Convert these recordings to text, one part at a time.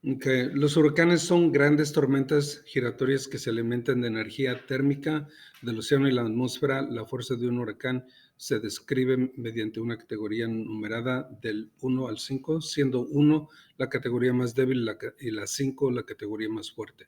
Los huracanes son grandes tormentas giratorias que se alimentan de energía térmica del océano y la atmósfera. La fuerza de un huracán se describe mediante una categoría numerada del 1 al 5, siendo 1 la categoría más débil y la 5 la categoría más fuerte.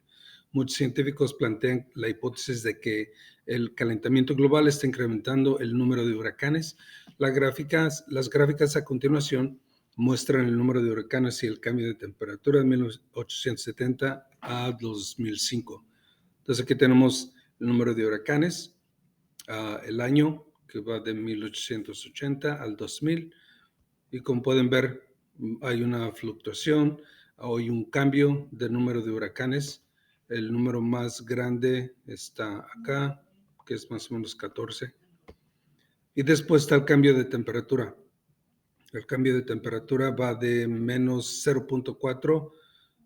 Muchos científicos plantean la hipótesis de que el calentamiento global está incrementando el número de huracanes. Las gráficas a continuación muestran el número de huracanes y el cambio de temperatura de 1870 a 2005. Entonces aquí tenemos el número de huracanes, el año que va de 1880 al 2000, y como pueden ver hay una fluctuación, hay un cambio de número de huracanes. El número más grande está acá, que es más o menos 14, y después está el cambio de temperatura. El cambio de temperatura va de menos 0.4,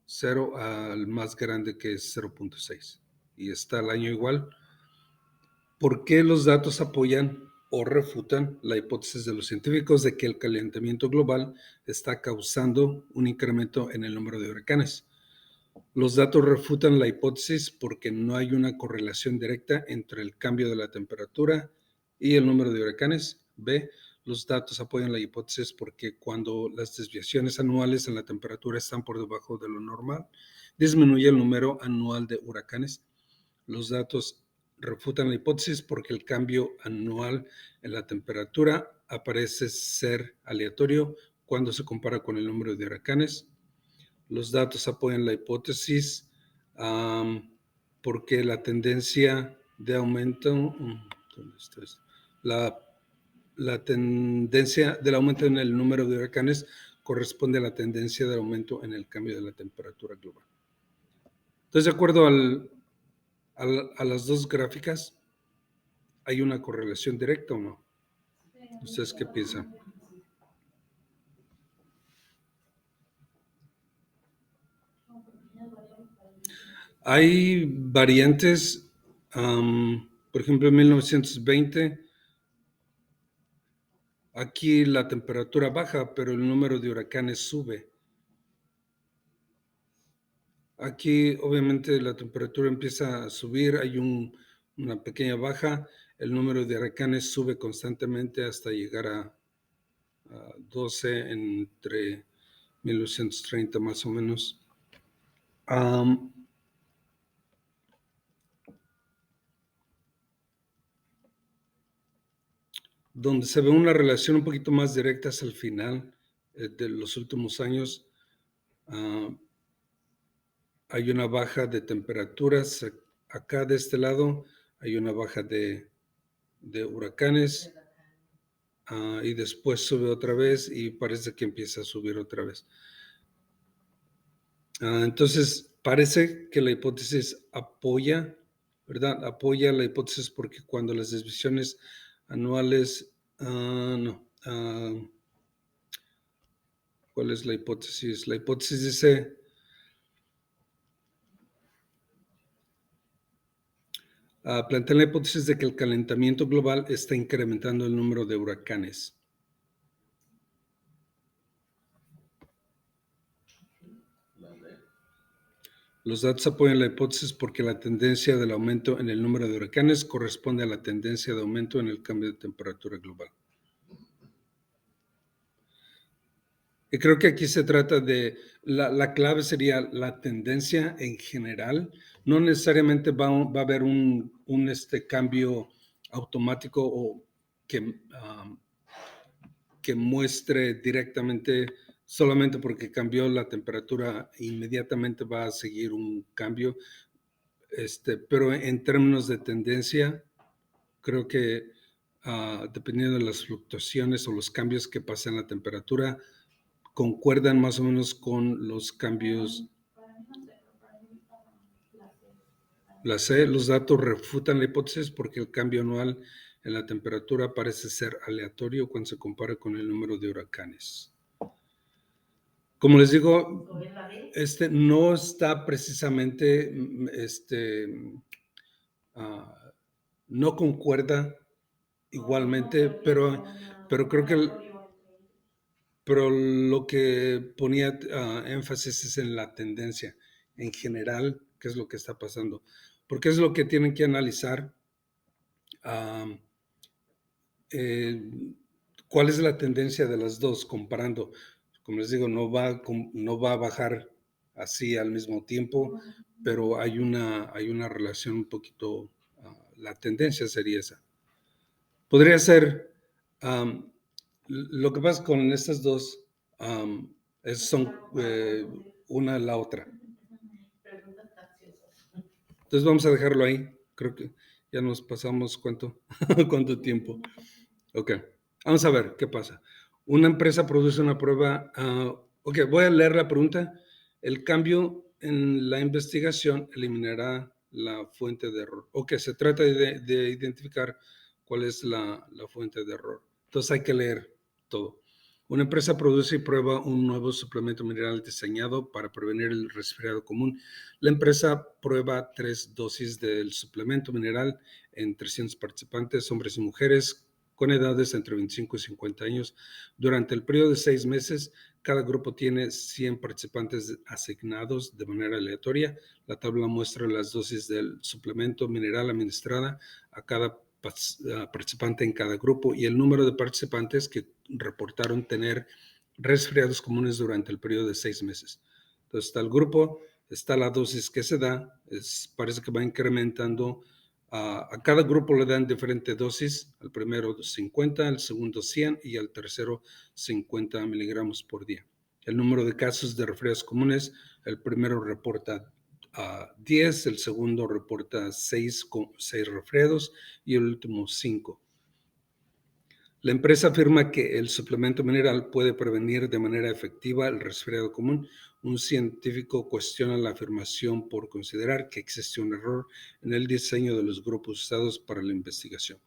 0 al más grande que es 0.6. Y está el año igual. ¿Por qué los datos apoyan o refutan la hipótesis de los científicos de que el calentamiento global está causando un incremento en el número de huracanes? Los datos refutan la hipótesis porque no hay una correlación directa entre el cambio de la temperatura y el número de huracanes. B. Los datos apoyan la hipótesis porque cuando las desviaciones anuales en la temperatura están por debajo de lo normal, disminuye el número anual de huracanes. Los datos refutan la hipótesis porque el cambio anual en la temperatura parece ser aleatorio cuando se compara con el número de huracanes. Los datos apoyan la hipótesis porque la tendencia de aumento, la tendencia del aumento en el número de huracanes corresponde a la tendencia del aumento en el cambio de la temperatura global. Entonces, de acuerdo a las dos gráficas, ¿hay una correlación directa o no? ¿Ustedes qué piensan? Hay variantes, por ejemplo, en 1920, aquí la temperatura baja, pero el número de huracanes sube. Aquí, obviamente, la temperatura empieza a subir, hay una pequeña baja, el número de huracanes sube constantemente hasta llegar a 12 entre 1930 más o menos. Donde se ve una relación un poquito más directa es al final de los últimos años. Hay una baja de temperaturas. Acá de este lado hay una baja de huracanes y después sube otra vez y parece que empieza a subir otra vez. Entonces, parece que la hipótesis apoya, ¿verdad? Apoya la hipótesis porque cuando las desviaciones anuales, ¿cuál es la hipótesis? La hipótesis dice, plantea la hipótesis de que el calentamiento global está incrementando el número de huracanes. Los datos apoyan la hipótesis porque la tendencia del aumento en el número de huracanes corresponde a la tendencia de aumento en el cambio de temperatura global. Y creo que aquí se trata de, la clave sería la tendencia en general. No necesariamente va a haber un cambio automático o que muestre directamente, solamente porque cambió la temperatura, inmediatamente va a seguir un cambio. Pero en términos de tendencia, creo que dependiendo de las fluctuaciones o los cambios que pasan en la temperatura, concuerdan más o menos con los cambios. La C, los datos refutan la hipótesis porque el cambio anual en la temperatura parece ser aleatorio cuando se compara con el número de huracanes. Como les digo, no está precisamente, no concuerda igualmente, pero creo que pero lo que ponía énfasis es en la tendencia en general, qué es lo que está pasando, porque es lo que tienen que analizar. um, eh, ¿Cuál es la tendencia de las dos comparando? Como les digo, no va a bajar así al mismo tiempo, pero hay una relación un poquito, la tendencia sería esa. Podría ser, um, lo que pasa con estas dos um, son una la otra. Entonces vamos a dejarlo ahí. Creo que ya nos pasamos cuánto tiempo. Ok, vamos a ver qué pasa. Una empresa produce una prueba. Ok, voy a leer la pregunta. El cambio en la investigación eliminará la fuente de error. Ok, se trata de identificar cuál es la fuente de error. Entonces hay que leer todo. Una empresa produce y prueba un nuevo suplemento mineral diseñado para prevenir el resfriado común. La empresa prueba 3 dosis del suplemento mineral en 300 participantes, hombres y mujeres, con edades entre 25 y 50 años. Durante el periodo de 6 meses, cada grupo tiene 100 participantes asignados de manera aleatoria. La tabla muestra las dosis del suplemento mineral administrada a cada participante en cada grupo y el número de participantes que reportaron tener resfriados comunes durante el periodo de 6 meses. Entonces está el grupo, está la dosis que se da, parece que va incrementando. A cada grupo le dan diferente dosis, al primero 50, al segundo 100 y al tercero 50 miligramos por día. El número de casos de resfriados comunes, el primero reporta 10, el segundo reporta 6 resfriados y el último 5. La empresa afirma que el suplemento mineral puede prevenir de manera efectiva el resfriado común. Un científico cuestiona la afirmación por considerar que existe un error en el diseño de los grupos usados para la investigación.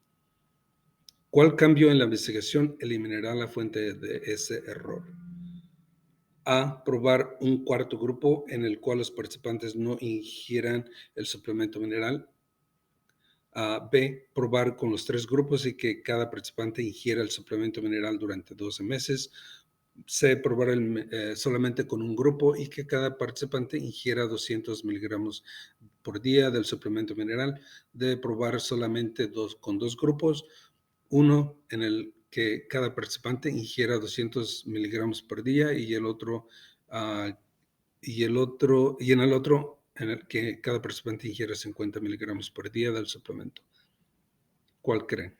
¿Cuál cambio en la investigación eliminará la fuente de ese error? A. Probar un cuarto grupo en el cual los participantes no ingieran el suplemento mineral. B. Probar con los 3 grupos y que cada participante ingiera el suplemento mineral durante 12 meses. C. Probar solamente con un grupo y que cada participante ingiera 200 miligramos por día del suplemento mineral. D. Probar solamente con 2 grupos. Uno en el que cada participante ingiera 200 miligramos por día y en el otro en el que cada participante ingiera 50 miligramos por día del suplemento. ¿Cuál creen?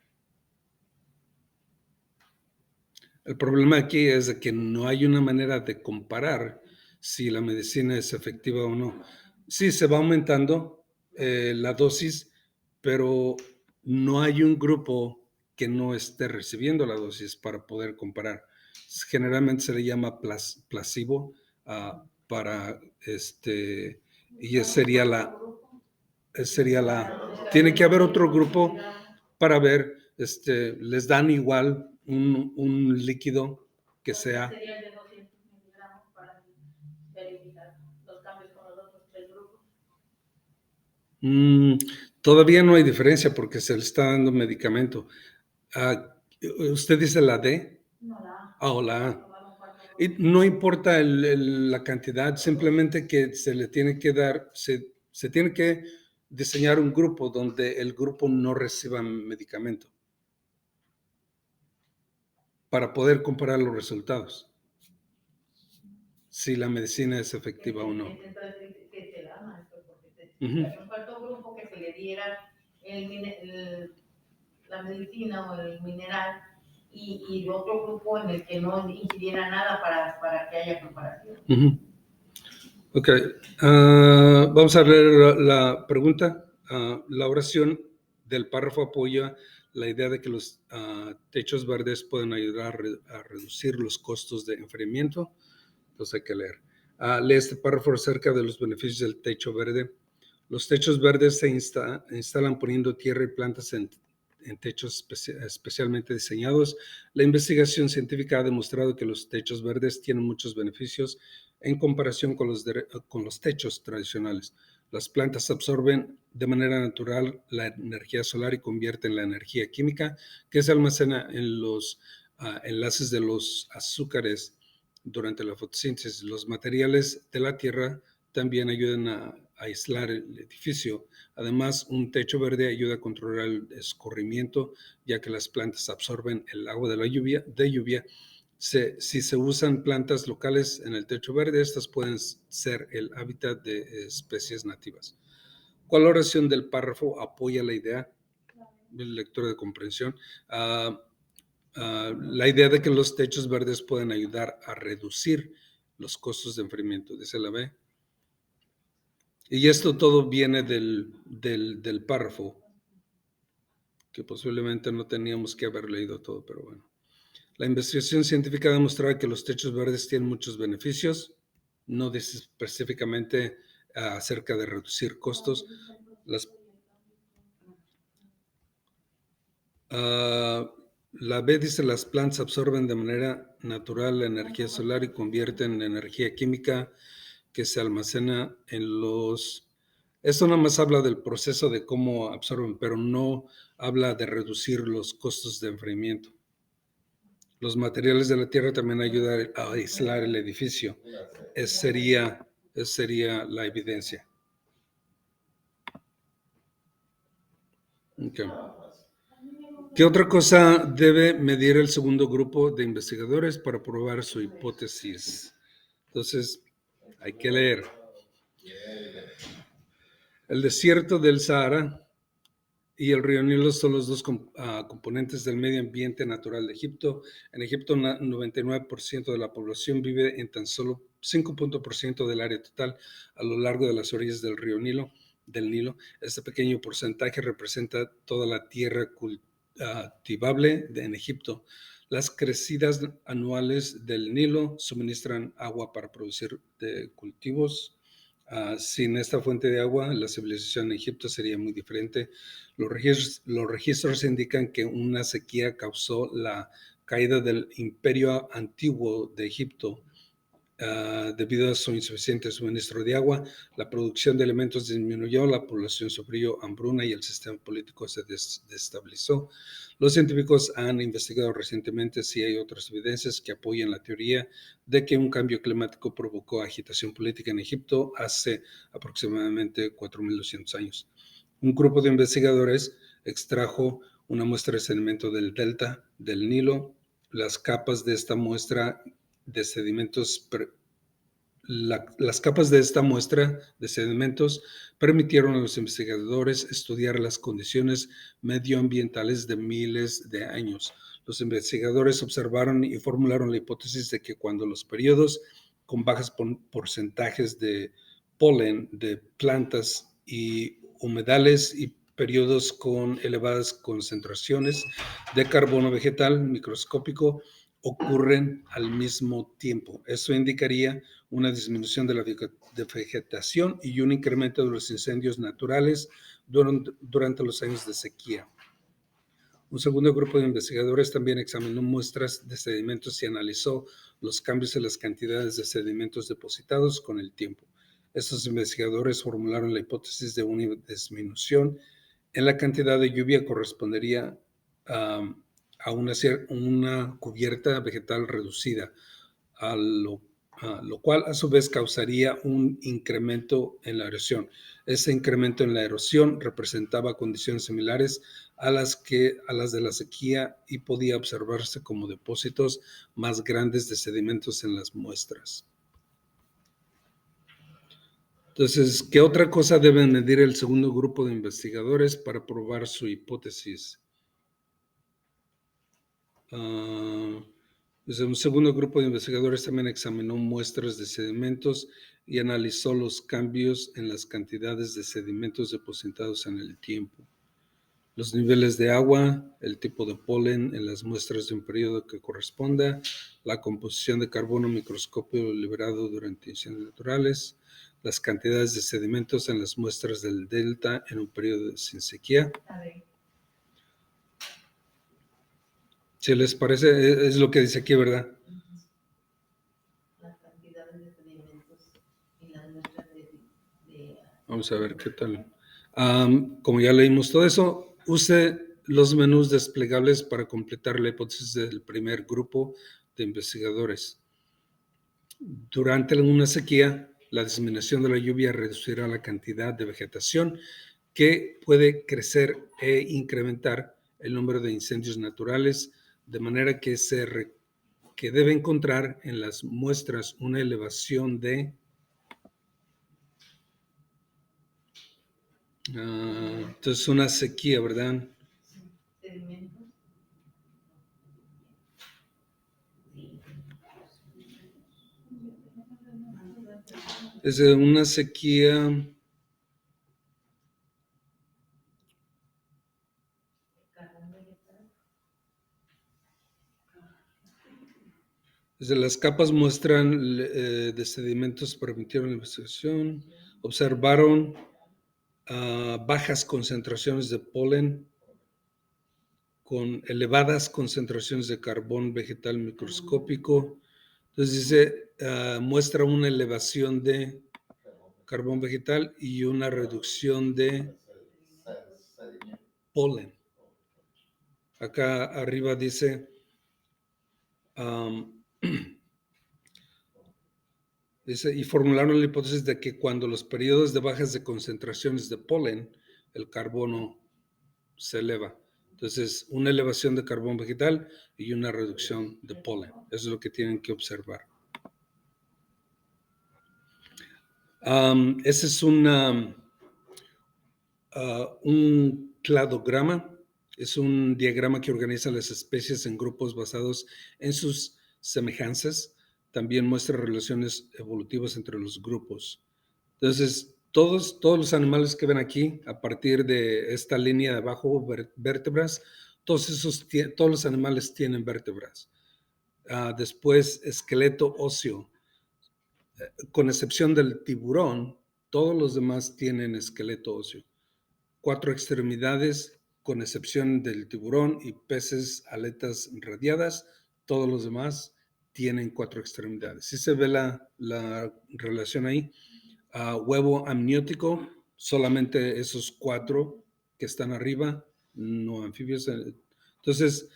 El problema aquí es de que no hay una manera de comparar si la medicina es efectiva o no. Sí, se va aumentando la dosis, pero no hay un grupo que no esté recibiendo la dosis para poder comparar. Generalmente se le llama placebo para y tiene que haber otro grupo para ver, les dan igual un líquido que sea. Sería el de 200 miligramos para verificar los cambios con los otros 3 grupos. Todavía no hay diferencia porque se le está dando medicamento. ¿Usted dice la D? No, la A. O la A. Y no importa la cantidad, simplemente que se le tiene que dar, se tiene que diseñar un grupo donde el grupo no reciba medicamento para poder comparar los resultados, si la medicina es efectiva o no. Entonces, ¿qué se da, maestro? Porque nos faltó un grupo que se le diera la medicina o el mineral y otro grupo en el que no ingiriera nada para que haya comparación. Ok, vamos a leer la pregunta. La oración del párrafo apoya la idea de que los techos verdes pueden ayudar a reducir los costos de enfriamiento. Entonces hay que leer. Lee este párrafo acerca de los beneficios del techo verde. Los techos verdes se instalan poniendo tierra y plantas en techos especialmente diseñados. La investigación científica ha demostrado que los techos verdes tienen muchos beneficios en comparación con los techos tradicionales. Las plantas absorben de manera natural la energía solar y convierten la energía química que se almacena en los enlaces de los azúcares durante la fotosíntesis. Los materiales de la tierra también ayudan a aislar el edificio. Además, un techo verde ayuda a controlar el escurrimiento, ya que las plantas absorben el agua de la lluvia. Si se usan plantas locales en el techo verde, estas pueden ser el hábitat de especies nativas. ¿Cuál oración del párrafo apoya la idea? El lector de comprensión. La idea de que los techos verdes pueden ayudar a reducir los costos de enfriamiento, dice la B. Y esto todo viene del párrafo, que posiblemente no teníamos que haber leído todo, pero bueno. La investigación científica ha demostrado que los techos verdes tienen muchos beneficios, no dice específicamente acerca de reducir costos. La B dice las plantas absorben de manera natural la energía solar y convierten en energía química que se almacena en los... Esto nada más habla del proceso de cómo absorben, pero no habla de reducir los costos de enfriamiento. Los materiales de la tierra también ayudan a aislar el edificio. Esa sería la evidencia. Okay. ¿Qué otra cosa debe medir el segundo grupo de investigadores para probar su hipótesis? Entonces, hay que leer. El desierto del Sahara y el río Nilo son los dos componentes del medio ambiente natural de Egipto. En Egipto, 99% de la población vive en tan solo 5% del área total a lo largo de las orillas del río Nilo. Este pequeño porcentaje representa toda la tierra cultivable en Egipto. Las crecidas anuales del Nilo suministran agua para producir cultivos. Sin esta fuente de agua, la civilización en Egipto sería muy diferente. Los registros indican que una sequía causó la caída del imperio antiguo de Egipto. Debido a su insuficiente suministro de agua, la producción de alimentos disminuyó, la población sufrió hambruna y el sistema político se desestabilizó. Los científicos han investigado recientemente si hay otras evidencias que apoyan la teoría de que un cambio climático provocó agitación política en Egipto hace aproximadamente 4.200 años. Un grupo de investigadores extrajo una muestra de sedimento del delta del Nilo. Las capas de esta muestra de sedimentos, las capas de esta muestra de sedimentos permitieron a los investigadores estudiar las condiciones medioambientales de miles de años. Los investigadores observaron y formularon la hipótesis de que cuando los periodos con bajas porcentajes de polen de plantas y humedales y periodos con elevadas concentraciones de carbono vegetal microscópico ocurren al mismo tiempo. Eso indicaría una disminución de la vegetación y un incremento de los incendios naturales durante los años de sequía. Un segundo grupo de investigadores también examinó muestras de sedimentos y analizó los cambios en las cantidades de sedimentos depositados con el tiempo. Estos investigadores formularon la hipótesis de una disminución en la cantidad de lluvia correspondería a una cubierta vegetal reducida, lo cual a su vez causaría un incremento en la erosión. Ese incremento en la erosión representaba condiciones similares a las de la sequía y podía observarse como depósitos más grandes de sedimentos en las muestras. Entonces, ¿qué otra cosa debe medir el segundo grupo de investigadores para probar su hipótesis? Un segundo grupo de investigadores también examinó muestras de sedimentos y analizó los cambios en las cantidades de sedimentos depositados en el tiempo, los niveles de agua, el tipo de polen en las muestras de un periodo que corresponda, la composición de carbono microscópico liberado durante incendios naturales, las cantidades de sedimentos en las muestras del delta en un periodo sin sequía. Si les parece, es lo que dice aquí, ¿verdad? Las cantidades de sedimentos y las muestras de... Vamos a ver qué tal. Como ya leímos todo eso, use los menús desplegables para completar la hipótesis del primer grupo de investigadores. Durante una sequía, la disminución de la lluvia reducirá la cantidad de vegetación que puede crecer e incrementar el número de incendios naturales, de manera que que debe encontrar en las muestras una elevación de entonces una sequía, ¿verdad? Sedimentos. Es una sequía. Carbón vegetal. Desde las capas muestran de sedimentos permitieron la investigación, observaron bajas concentraciones de polen con elevadas concentraciones de carbón vegetal microscópico. Entonces dice, muestra una elevación de carbón vegetal y una reducción de polen. Acá arriba dice, dice, y formularon la hipótesis de que cuando los periodos de bajas de concentraciones de polen, el carbono se eleva. Entonces, una elevación de carbón vegetal y una reducción de polen. Eso es lo que tienen que observar. Ese es un cladograma. Es un diagrama que organiza las especies en grupos basados en sus semejanzas. También muestra relaciones evolutivas entre los grupos. Entonces, todos los animales que ven aquí, a partir de esta línea de abajo, vértebras, todos los animales tienen vértebras. Después, esqueleto óseo. Con excepción del tiburón, todos los demás tienen esqueleto óseo. 4 extremidades, con excepción del tiburón y peces aletas radiadas, todos los demás tienen 4 extremidades. ¿Sí se ve la relación ahí? Huevo amniótico, solamente esos 4 que están arriba, no anfibios. Entonces,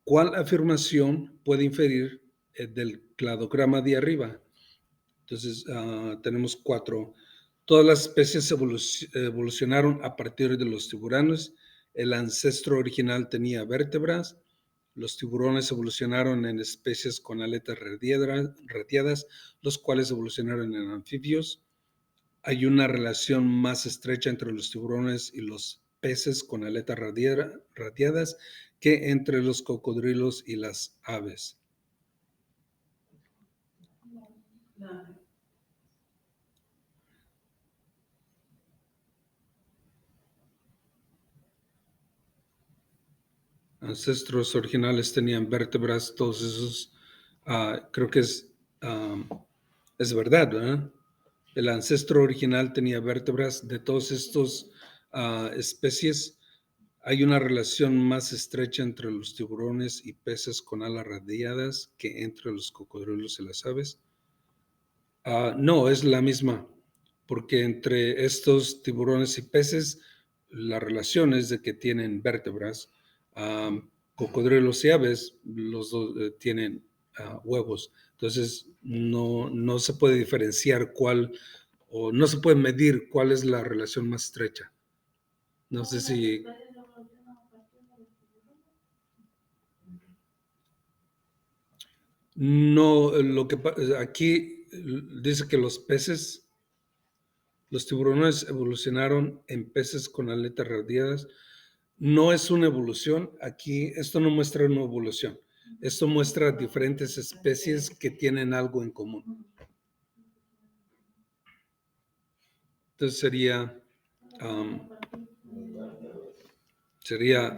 ¿cuál afirmación puede inferir del cladograma de arriba? Entonces, tenemos 4. Todas las especies evolucionaron a partir de los tiburones. El ancestro original tenía vértebras. Los tiburones evolucionaron en especies con aletas radiadas, los cuales evolucionaron en anfibios. Hay una relación más estrecha entre los tiburones y los peces con aletas radiadas que entre los cocodrilos y las aves. Ancestros originales tenían vértebras, todos esos, creo que es verdad, ¿verdad? El ancestro original tenía vértebras. De todos estos especies, hay una relación más estrecha entre los tiburones y peces con alas radiadas que entre los cocodrilos y las aves. No, es la misma, porque entre estos tiburones y peces, la relación es de que tienen vértebras. Cocodrilos y aves, los dos tienen huevos. Entonces, no se puede diferenciar o no se puede medir cuál es la relación más estrecha. No sé si... No, aquí dice que los tiburones evolucionaron en peces con aletas radiadas. No es una evolución. Aquí, esto no muestra una evolución. Esto muestra diferentes especies que tienen algo en común. Entonces sería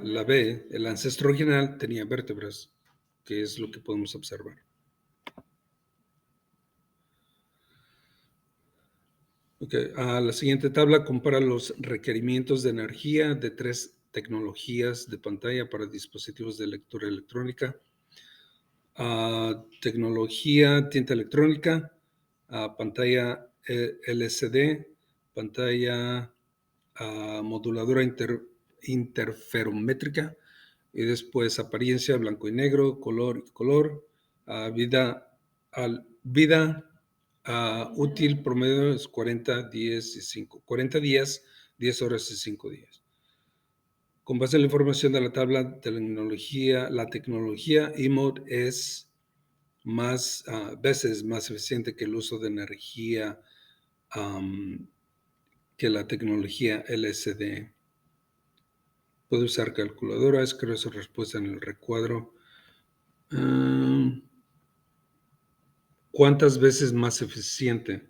la B. El ancestro original tenía vértebras, que es lo que podemos observar. Okay. La siguiente tabla compara los requerimientos de energía de 3 tecnologías de pantalla para dispositivos de lectura electrónica. Tecnología tinta electrónica, pantalla LCD, pantalla moduladora interferométrica, y después apariencia, blanco y negro, color y color, vida útil promedio es 40 días, 10 horas y 5 días. Con base en la información de la tabla, la tecnología eMode es más veces más eficiente que el uso de energía que la tecnología LCD. Puede usar calculadora, escribe su respuesta en el recuadro. ¿Cuántas veces más eficiente?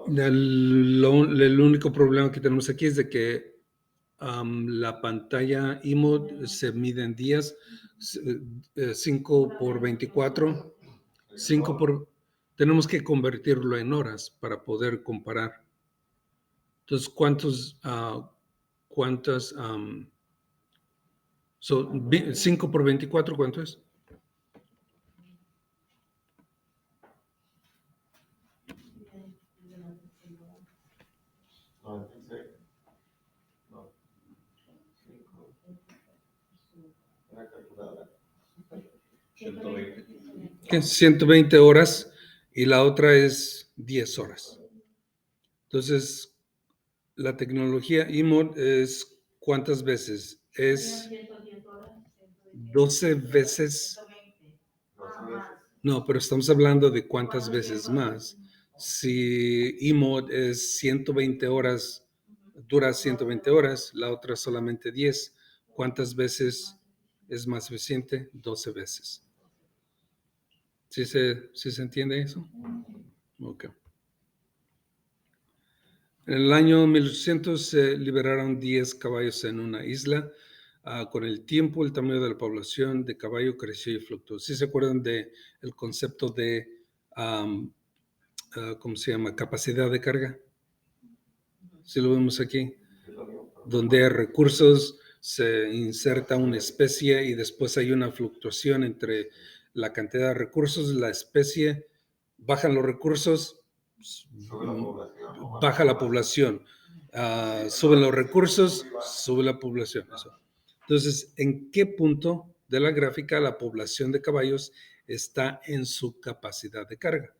El único problema que tenemos aquí es de que la pantalla eMode se mide en días, 5 por 24, 5 por... Tenemos que convertirlo en horas para poder comparar. Entonces, ¿cuántas? 5 por 24, ¿cuánto es? Que 120 horas y la otra es 10 horas. Entonces, la tecnología eMode es ¿cuántas veces? Es 12 veces. No, pero estamos hablando de cuántas veces más. Si eMode es 120 horas, dura 120 horas, la otra solamente 10. ¿Cuántas veces es más eficiente? 12 veces. ¿Sí se entiende eso? Ok. En el año 1800 se liberaron 10 caballos en una isla. Con el tiempo, el tamaño de la población de caballo creció y fluctuó. ¿Sí se acuerdan del concepto de, ¿cómo se llama? Capacidad de carga. ¿Sí lo vemos aquí? Donde hay recursos, se inserta una especie y después hay una fluctuación entre la cantidad de recursos, la especie, bajan los recursos, baja la población. Suben los recursos, sube la población. Eso. Entonces, ¿en qué punto de la gráfica la población de caballos está en su capacidad de carga?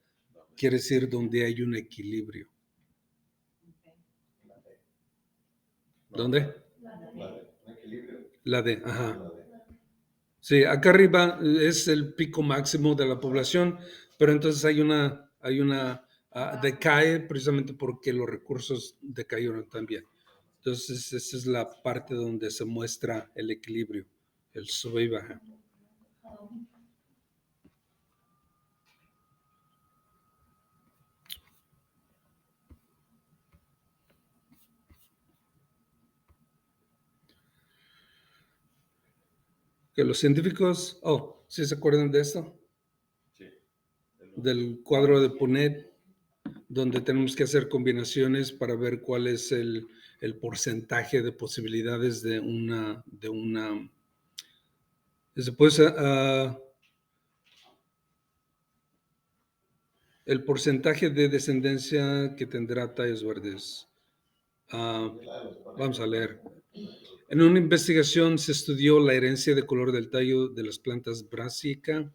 Quiere decir donde hay un equilibrio. ¿Dónde? La D, ajá. Sí, acá arriba es el pico máximo de la población, pero entonces hay una decae precisamente porque los recursos decayeron también. Entonces, esa es la parte donde se muestra el equilibrio, el sube y baja. Que los científicos, ¿sí se acuerdan de esto? Sí. Del cuadro de Punnett, donde tenemos que hacer combinaciones para ver cuál es el porcentaje de posibilidades de una después el porcentaje de descendencia que tendrá tallos verdes. Vamos a leer. En una investigación se estudió la herencia de color del tallo de las plantas Brassica.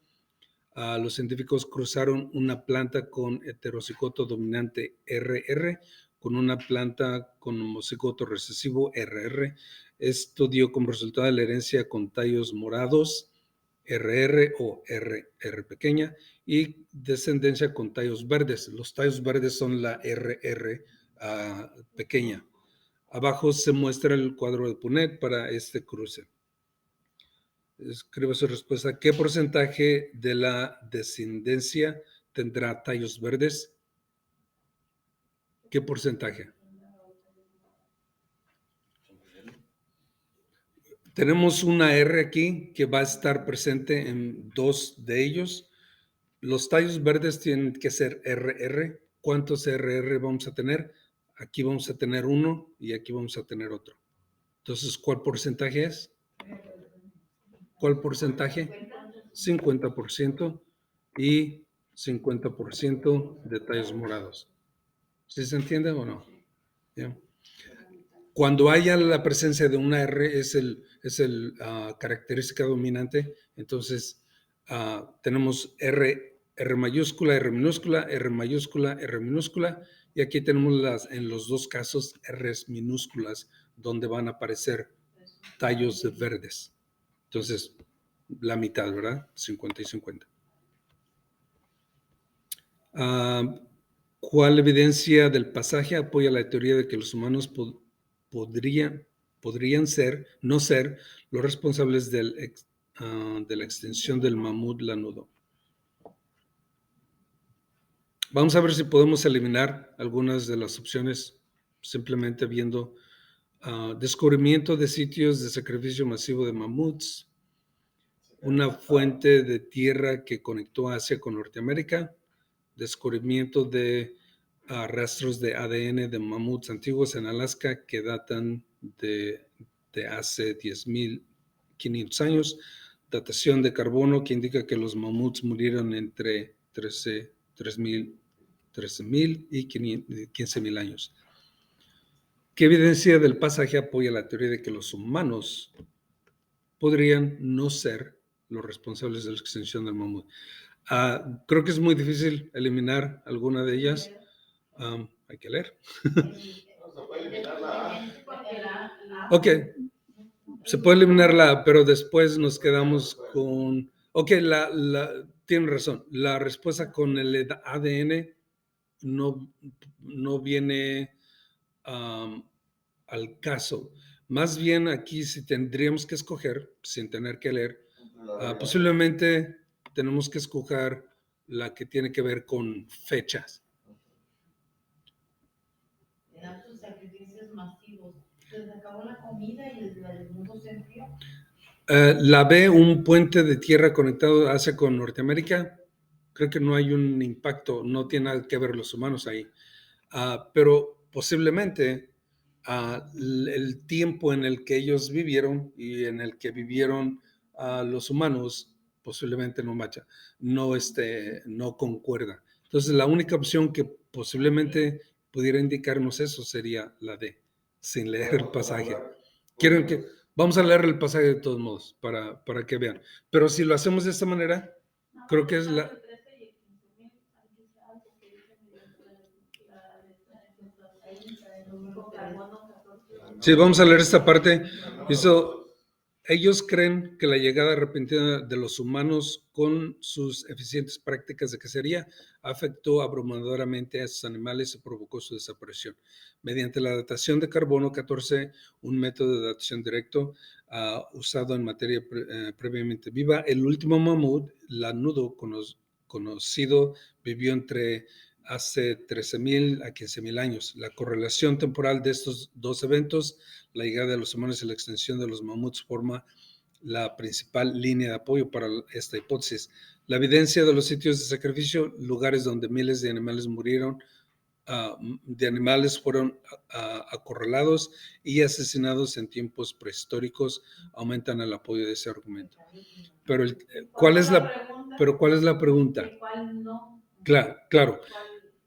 Los científicos cruzaron una planta con heterocigoto dominante RR con una planta con homocigoto recesivo RR. Esto dio como resultado la herencia con tallos morados RR o RR pequeña y descendencia con tallos verdes. Los tallos verdes son la RR pequeña. Abajo se muestra el cuadro de Punnett para este cruce. Escriba su respuesta. ¿Qué porcentaje de la descendencia tendrá tallos verdes? ¿Qué porcentaje? Tenemos una R aquí que va a estar presente en 2 de ellos. Los tallos verdes tienen que ser RR. ¿Cuántos RR vamos a tener? Aquí vamos a tener uno y aquí vamos a tener otro. Entonces, ¿cuál porcentaje es? ¿Cuál porcentaje? 50% y 50% de tallos morados. ¿Sí se entiende o no? ¿ya? Cuando haya la presencia de una R, es el característica dominante, entonces tenemos R mayúscula, R minúscula, R mayúscula, R minúscula, y aquí tenemos en los dos casos R's minúsculas, donde van a aparecer tallos verdes. Entonces, la mitad, ¿verdad? 50 y 50. ¿Cuál evidencia del pasaje apoya la teoría de que los humanos podrían no ser los responsables de la extinción del mamut lanudo? Vamos a ver si podemos eliminar algunas de las opciones simplemente viendo descubrimiento de sitios de sacrificio masivo de mamuts, una fuente de tierra que conectó Asia con Norteamérica, descubrimiento de rastros de ADN de mamuts antiguos en Alaska que datan de hace 10.500 años, datación de carbono que indica que los mamuts murieron entre 13.000 y 15.000 años. ¿Qué evidencia del pasaje apoya la teoría de que los humanos podrían no ser los responsables de la extinción del mamut? Creo que es muy difícil eliminar alguna de ellas. Hay que leer. Ok, se puede eliminar la A, pero después nos quedamos con... Ok, tienen razón. La respuesta con el ADN no viene al caso. Más bien aquí si tendríamos que escoger, sin tener que leer, posiblemente tenemos que escoger la que tiene que ver con fechas. Tantos sacrificios masivos. Se les acabó la comida y el mundo se enfrió. La B, un puente de tierra conectado Asia con Norteamérica. Creo que no hay un impacto, no tiene nada que ver los humanos ahí. Pero posiblemente el tiempo en el que ellos vivieron y en el que vivieron los humanos posiblemente no macha, no concuerda. Entonces la única opción que posiblemente pudiera indicarnos eso sería la D, sin leer el pasaje. ¿Quieren que vamos a leer el pasaje de todos modos para que vean? Pero si lo hacemos de esta manera, creo que es la... Sí, vamos a leer esta parte. Ellos creen que la llegada repentina de los humanos con sus eficientes prácticas de cacería afectó abrumadoramente a estos animales y provocó su desaparición. Mediante la datación de carbono 14, un método de datación directo usado en materia previamente viva, el último mamut lanudo conocido vivió entre hace 13.000 a 15.000 años. La correlación temporal de estos dos eventos, la llegada de los humanos y la extensión de los mamuts, forma la principal línea de apoyo para esta hipótesis. La evidencia de los sitios de sacrificio, lugares donde miles de animales murieron, fueron acorralados y asesinados en tiempos prehistóricos, aumentan el apoyo de ese argumento. Pero ¿cuál es la pregunta? ¿Cuál no? Claro.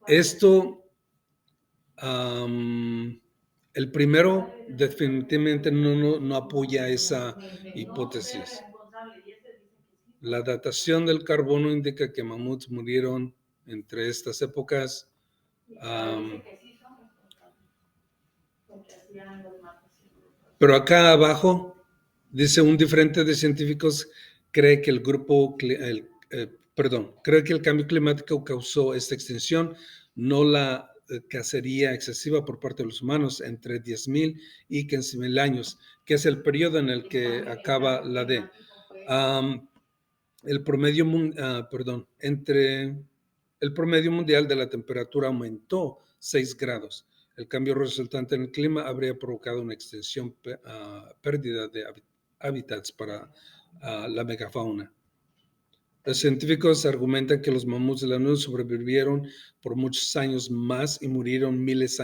Esto, el primero definitivamente no apoya esa hipótesis. La datación del carbono indica que mamuts murieron entre estas épocas. Pero acá abajo dice un diferente de científicos cree que cree que el cambio climático causó esta extinción, no la cacería excesiva por parte de los humanos entre 10.000 y 15.000 años, que es el periodo en el que acaba la D. El promedio mundial de la temperatura aumentó 6 grados. El cambio resultante en el clima habría provocado una extensión, pérdida de hábitats para la megafauna. Los científicos argumentan que los mamuts lanudos sobrevivieron por muchos años más y murieron miles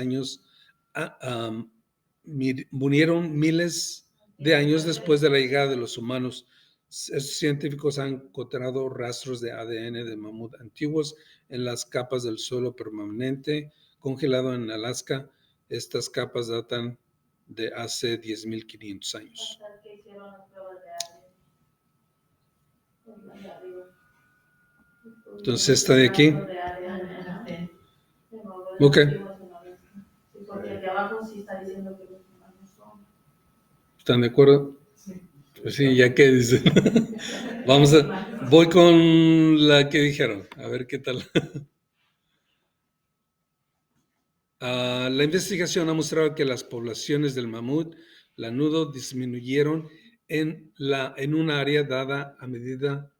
de años después de la llegada de los humanos. Estos científicos han encontrado rastros de ADN de mamut antiguos en las capas del suelo permanente congelado en Alaska Estas capas datan de hace 10.500 años. Hasta que hicieron las pruebas de ADN. Pues las de arriba. Entonces, esta de aquí. De ADN. Ok. Sí, porque el de abajo sí está diciendo que los humanos son. ¿Están de acuerdo? Sí. Pues sí, ya que dice. Voy con la que dijeron, a ver qué tal. La investigación ha mostrado que las poblaciones del mamut lanudo disminuyeron en un área dada a medida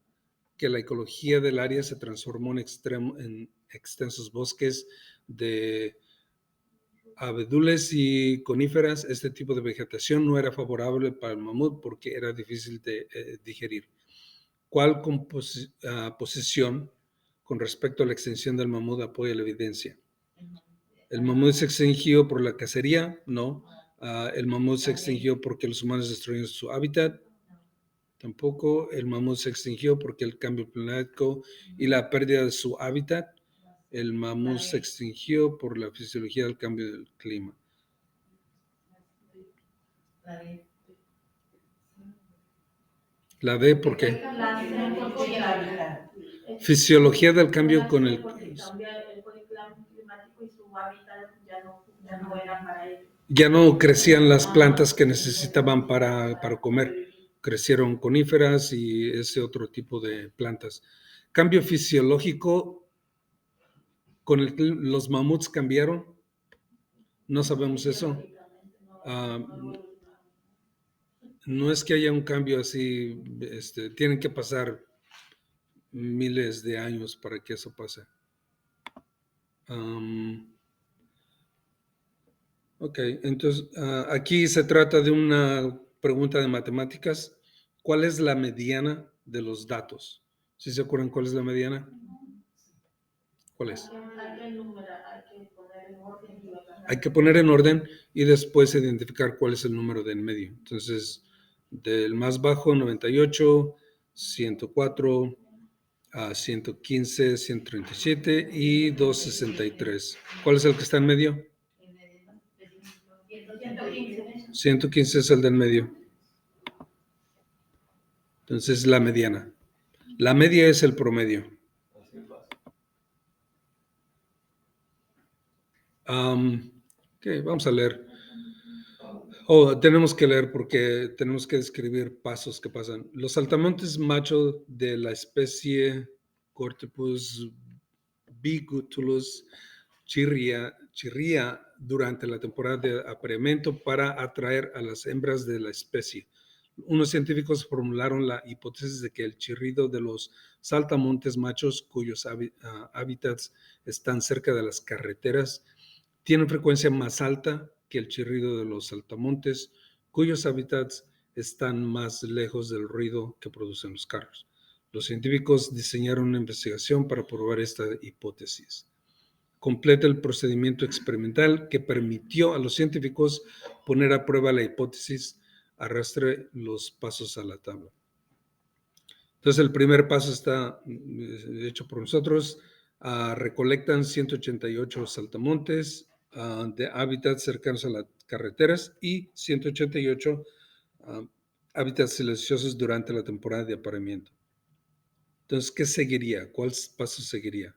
que la ecología del área se transformó en extensos bosques de abedules y coníferas. Este tipo de vegetación no era favorable para el mamut porque era difícil de digerir. ¿Cuál posición con respecto a la extinción del mamut apoya la evidencia? ¿El mamut se extinguió por la cacería? No. ¿El mamut se extinguió porque los humanos destruyeron su hábitat? Tampoco. ¿El mamut se extinguió porque el cambio climático y la pérdida de su hábitat? El mamut se extinguió por la fisiología del cambio del clima. La D, ¿por qué? Fisiología del cambio con el climático y su hábitat ya no era para ellos. Ya no crecían las plantas que necesitaban para comer. Crecieron coníferas y ese otro tipo de plantas. Cambio fisiológico, los mamuts cambiaron. No sabemos eso. No es que haya un cambio así, tienen que pasar miles de años para que eso pase. Ok, entonces aquí se trata de una pregunta de matemáticas. ¿Cuál es la mediana de los datos? ¿Sí se acuerdan cuál es la mediana? ¿Cuál es? Hay que poner en orden y después identificar cuál es el número de en medio. Entonces, del más bajo, 98, 104, 115, 137 y 263. ¿Cuál es el que está en medio? 115 es el del medio. Entonces, la mediana. La media es el promedio. Ok, vamos a leer. Tenemos que leer porque tenemos que describir pasos que pasan. Los saltamontes machos de la especie Cortopus bigutulus chirría durante la temporada de apareamiento para atraer a las hembras de la especie. Unos científicos formularon la hipótesis de que el chirrido de los saltamontes machos, cuyos hábitats están cerca de las carreteras, tienen frecuencia más alta que el chirrido de los saltamontes, cuyos hábitats están más lejos del ruido que producen los carros. Los científicos diseñaron una investigación para probar esta hipótesis. Completa el procedimiento experimental que permitió a los científicos poner a prueba la hipótesis. Arrastre los pasos a la tabla. Entonces, el primer paso está hecho por nosotros. Recolectan 188 saltamontes de hábitats cercanos a las carreteras y 188 hábitats silenciosos durante la temporada de apareamiento. Entonces, ¿qué seguiría? ¿Cuál paso seguiría?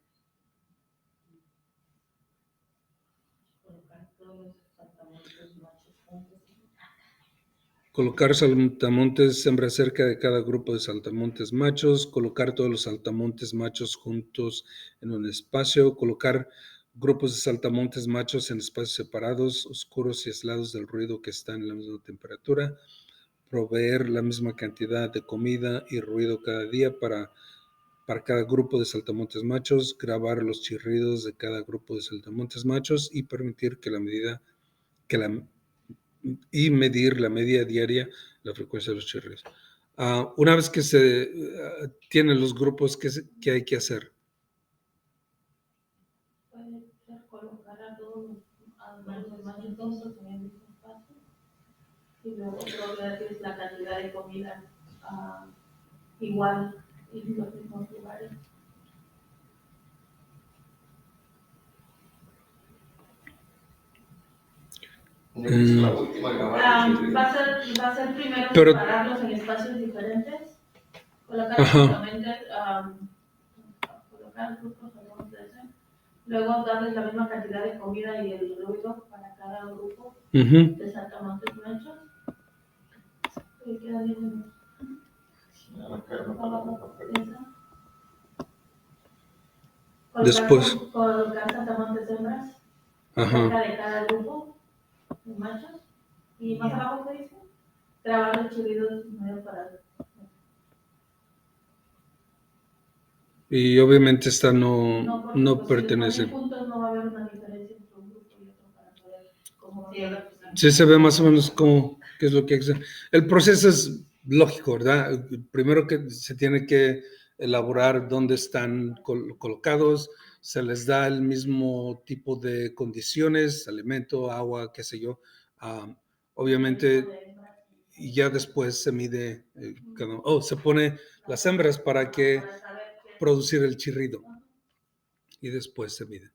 Colocar saltamontes hembras cerca de cada grupo de saltamontes machos, colocar todos los saltamontes machos juntos en un espacio, colocar grupos de saltamontes machos en espacios separados, oscuros y aislados del ruido que están en la misma temperatura, proveer la misma cantidad de comida y ruido cada día para cada grupo de saltamontes machos, grabar los chirridos de cada grupo de saltamontes machos y permitir y medir la media diaria, la frecuencia de los chirridos. Una vez que se tienen los grupos, ¿qué hay que hacer? Colocar a todos los machos en el mismo espacio y luego proveerles la cantidad de comida igual en los mismos lugares. Va a ser primero Pero- separarlos en espacios diferentes, colocar Ajá. únicamente, colocar grupos, luego darles la misma cantidad de comida y el ruido para cada grupo de saltamontes machos. Y queda bien. Después. Colocar saltamontes hembras cerca de cada grupo de machos. Y más abajo, ¿qué dice? Grabar los chillidos medio para. Y obviamente esta no pues, pertenece. Si juntos no va a haber una diferencia entre un grupo y otro para saber cómo Sí, se ve más o menos qué es lo que hace. El proceso es lógico, ¿verdad? Primero que se tiene que elaborar dónde están colocados, se les da el mismo tipo de condiciones, alimento, agua, qué sé yo. Obviamente, y ya después se mide, se pone las hembras para que producir el chirrido y después se mide.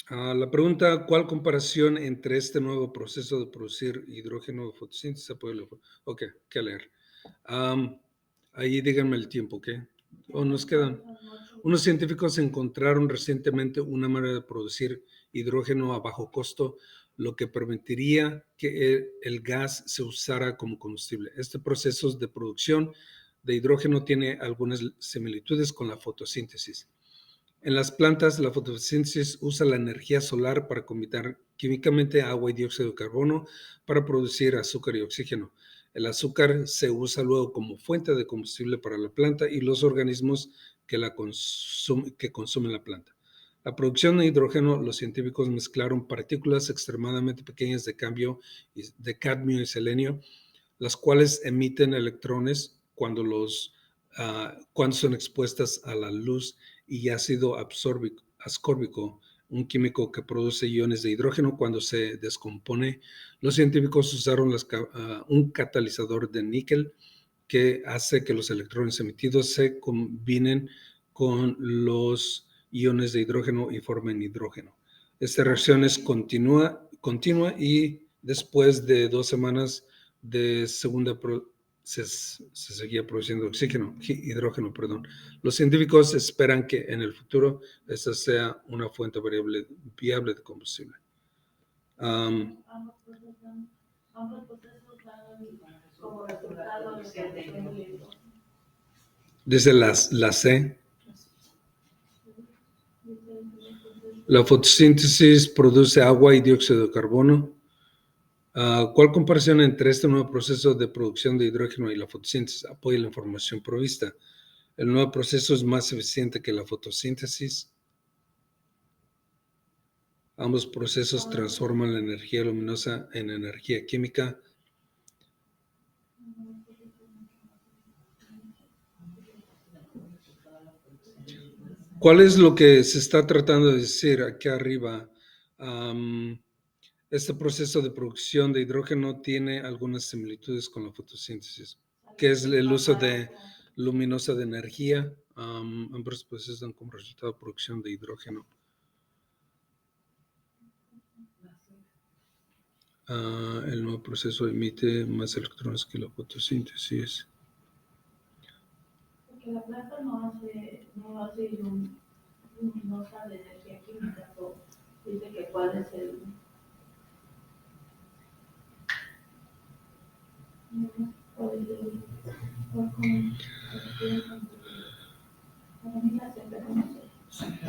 La pregunta, ¿cuál comparación entre este nuevo proceso de producir hidrógeno de fotosíntesis apoya? Ok, ¿qué leer? Ahí díganme el tiempo, ¿ok? Nos quedan. Unos científicos encontraron recientemente una manera de producir hidrógeno a bajo costo, lo que permitiría que el gas se usara como combustible. Este proceso de producción de hidrógeno tiene algunas similitudes con la fotosíntesis. En las plantas, la fotosíntesis usa la energía solar para combinar químicamente agua y dióxido de carbono para producir azúcar y oxígeno. El azúcar se usa luego como fuente de combustible para la planta y los organismos que consumen la planta. La producción de hidrógeno, los científicos mezclaron partículas extremadamente pequeñas de cadmio y selenio, las cuales emiten electrones cuando son expuestas a la luz, y ácido ascórbico, un químico que produce iones de hidrógeno cuando se descompone. Los científicos usaron un catalizador de níquel que hace que los electrones emitidos se combinen con los iones de hidrógeno y formen hidrógeno. Esta reacción es continua y después de 2 semanas de segunda se seguía produciendo hidrógeno. Los científicos esperan que en el futuro esta sea una fuente viable de combustible. Desde la C. La fotosíntesis produce agua y dióxido de carbono. ¿Cuál comparación entre este nuevo proceso de producción de hidrógeno y la fotosíntesis apoya la información provista? El nuevo proceso es más eficiente que la fotosíntesis. Ambos procesos transforman la energía luminosa en energía química. ¿Cuál es lo que se está tratando de decir aquí arriba? Este proceso de producción de hidrógeno tiene algunas similitudes con la fotosíntesis, que es el uso de luminosa de energía. Ambos procesos dan como resultado producción de hidrógeno. El nuevo proceso emite más electrones que la fotosíntesis. Porque la planta no hace luminosa de energía química, dice que cuál es el...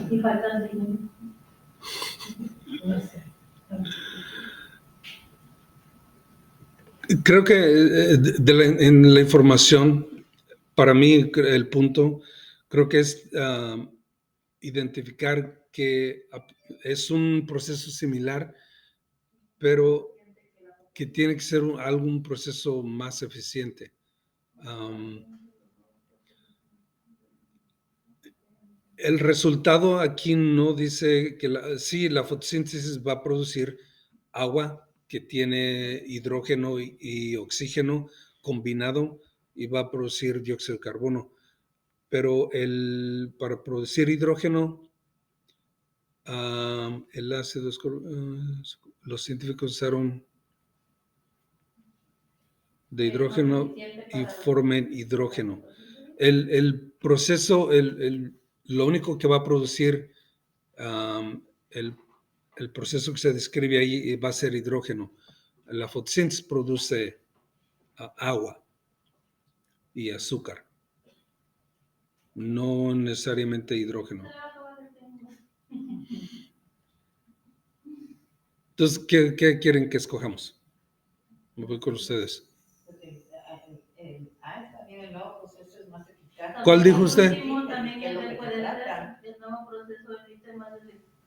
Y faltan de... Creo que en la información, para mí el punto, creo que es identificar que es un proceso similar, pero que tiene que ser algún proceso más eficiente. El resultado aquí no dice que sí, la fotosíntesis va a producir agua que tiene hidrógeno y oxígeno combinado y va a producir dióxido de carbono. Pero para producir hidrógeno el ácido, los científicos usaron de hidrógeno y formen hidrógeno. El proceso, lo único que va a producir el proceso que se describe ahí va a ser hidrógeno. La fotosíntesis produce agua y azúcar, no necesariamente hidrógeno. Entonces, ¿qué quieren que escojamos? Me voy con ustedes. ¿Cuál dijo usted? También el puede ser el nuevo proceso emite más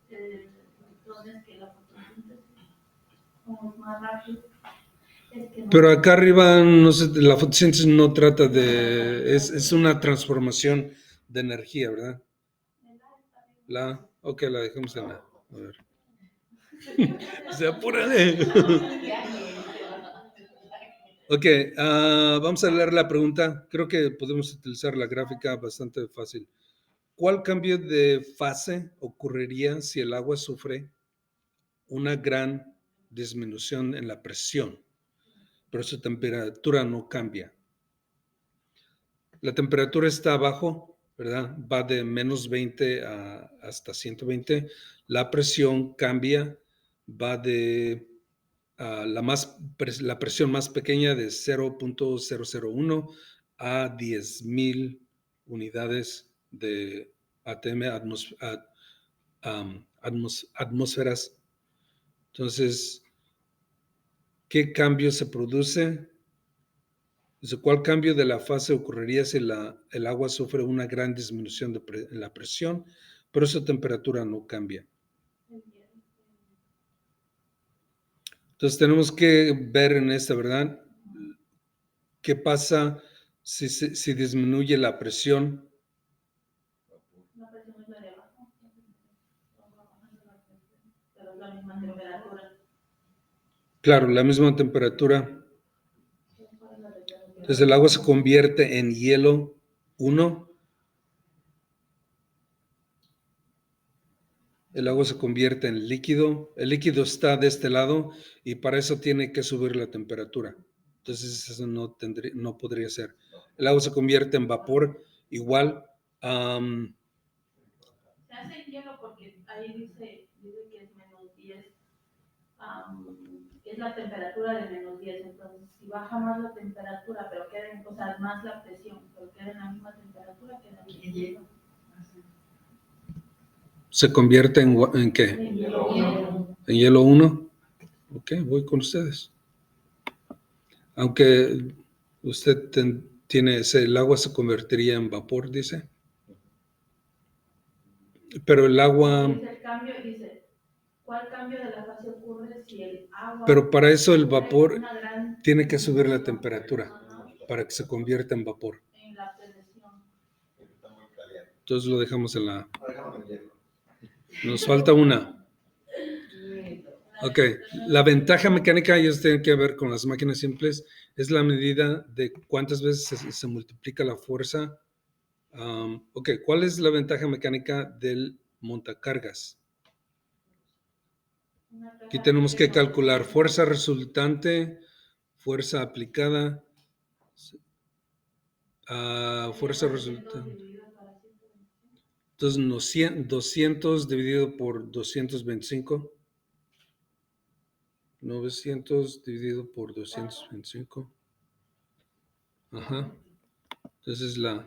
electrones que la fotosíntesis, como es más rápido. Pero acá arriba, no sé, la fotosíntesis no trata de... Es una transformación de energía, ¿verdad? Ok, la dejamos en la. A ver. Se apúrale. Ok, vamos a leer la pregunta. Creo que podemos utilizar la gráfica bastante fácil. ¿Cuál cambio de fase ocurriría si el agua sufre una gran disminución en la presión, pero su temperatura no cambia? La temperatura está abajo, ¿verdad? Va de menos 20 hasta 120. La presión cambia, va de la presión más pequeña de 0.001 a 10,000 unidades de ATM, atmósferas. Entonces, ¿qué cambio se produce? ¿Cuál cambio de la fase ocurriría si el agua sufre una gran disminución en la presión, pero su temperatura no cambia? Entonces tenemos que ver en esta, ¿verdad? ¿Qué pasa si disminuye la presión? La presión es la de abajo, pero es la misma temperatura. Claro, la misma temperatura. Entonces el agua se convierte en hielo 1. El agua se convierte en líquido. El líquido está de este lado y para eso tiene que subir la temperatura. Entonces eso no podría ser. El agua se convierte en vapor igual. Se hace hielo porque ahí dice que es menos 10. Es la temperatura de menos 10. Entonces, si baja más la temperatura, pero queda, o sea, más la presión, pero queda en la misma temperatura, queda en hielo. ¿Se convierte en qué? En hielo 1. ¿En hielo 1? Ok, voy con ustedes. Aunque usted el agua se convertiría en vapor, dice. Pero el agua... Dice, ¿cuál cambio de la fase ocurre si el agua... Pero para eso el vapor tiene que subir la temperatura, para que se convierta en vapor. En la presión. Entonces lo dejamos en la... Nos falta una. Ok, la ventaja mecánica, y eso tiene que ver con las máquinas simples, es la medida de cuántas veces se multiplica la fuerza. Ok, ¿cuál es la ventaja mecánica del montacargas? Aquí tenemos que calcular fuerza resultante, fuerza aplicada, fuerza resultante. Entonces, 200 dividido por 225. 900 dividido por 225. Ajá. Esa es la